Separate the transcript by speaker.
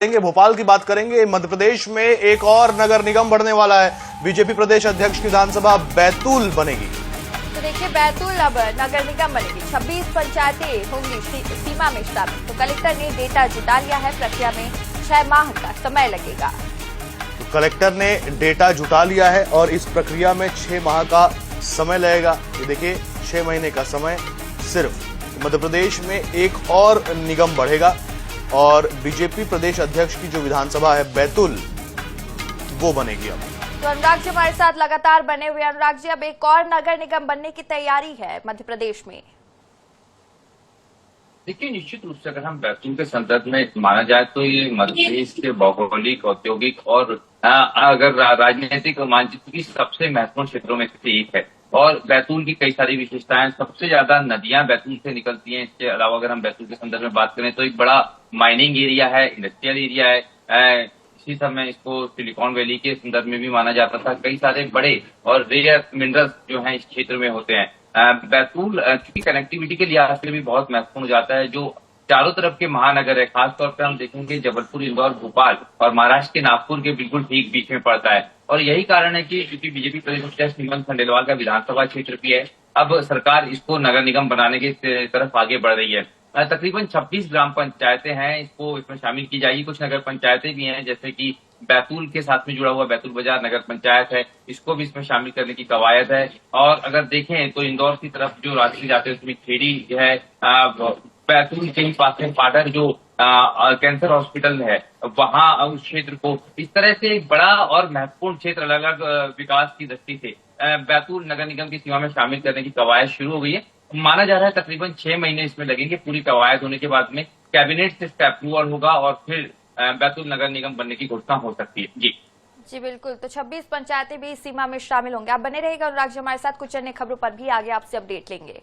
Speaker 1: भोपाल की बात करेंगे। मध्य प्रदेश में एक और नगर निगम बढ़ने वाला है। बीजेपी प्रदेश अध्यक्ष की विधानसभा बैतूल बनेगी।
Speaker 2: तो देखिए, बैतूल अब नगर निगम बनेगी। 26 पंचायतें होंगी सीमा में शामिल। तो कलेक्टर ने डेटा जुटा लिया है। प्रक्रिया में 6 माह का समय लगेगा।
Speaker 1: तो कलेक्टर ने डेटा जुटा लिया है और इस प्रक्रिया में 6 माह का समय लगेगा। ये देखिए, 6 महीने का समय सिर्फ। मध्य प्रदेश में एक और निगम बढ़ेगा और बीजेपी प्रदेश अध्यक्ष की जो विधानसभा है बैतूल, वो बनेगी अब।
Speaker 2: तो अनुराग जी हमारे साथ लगातार बने हुए। अनुराग जी, अब एक और नगर निगम बनने की तैयारी है मध्य प्रदेश में।
Speaker 3: देखिए, निश्चित रूप से अगर हम बैतूल के संदर्भ में माना जाए तो ये मध्य प्रदेश के भौगोलिक, औद्योगिक और अगर राजनीतिक मानचित्र की सबसे महत्वपूर्ण क्षेत्रों में से एक है। और बैतूल की कई सारी विशेषताएं, सबसे ज्यादा नदियां बैतूल से निकलती हैं। इसके अलावा अगर हम बैतूल के संदर्भ में बात करें तो एक बड़ा माइनिंग एरिया है, इंडस्ट्रियल एरिया है। इसी समय इसको सिलिकॉन वैली के संदर्भ में भी माना जाता था। कई सारे बड़े और रेयर मिनरल्स जो हैं इस क्षेत्र में होते हैं। बैतूल की कनेक्टिविटी के लिहाज से भी बहुत महत्वपूर्ण हो जाता है। जो चारों तरफ के महानगर है, खासतौर पर हम देखेंगे जबलपुर, इंदौर, भोपाल और महाराष्ट्र के नागपुर के बिल्कुल ठीक बीच में पड़ता है। और यही कारण है कि क्योंकि बीजेपी प्रदेश अध्यक्ष हेमंत खंडेलवाल का विधानसभा क्षेत्र भी है, अब सरकार इसको नगर निगम बनाने की तरफ आगे बढ़ रही है। तकरीबन 26 ग्राम पंचायतें हैं, इसमें शामिल की जाएगी। कुछ नगर पंचायतें भी हैं, जैसे कि बैतूल के साथ में जुड़ा हुआ बैतूल बाजार नगर पंचायत है, इसको भी इसमें शामिल करने की कवायद है। और अगर देखें तो इंदौर की तरफ जो रास्ते जाते हैं उसमें खेड़ी है, बैतूल के ही पास में पाडर जो कैंसर हॉस्पिटल है, वहां उस क्षेत्र को इस तरह से एक बड़ा और महत्वपूर्ण क्षेत्र अलग अलग विकास की दृष्टि से बैतूल नगर निगम की सीमा में शामिल करने की कवायद शुरू हो गई है। माना जा रहा है तकरीबन 6 महीने इसमें लगेंगे। पूरी कवायद होने के बाद में कैबिनेट से इसका अप्रूवल होगा और फिर बैतूल नगर निगम बनने की घोषणा हो सकती है। जी
Speaker 2: बिल्कुल। तो 26 पंचायतें भी इस सीमा में शामिल होंगे। आप बने रहिएगा अनुराग जी हमारे साथ। कुछ अन्य खबरों पर भी आगे आपसे अपडेट लेंगे।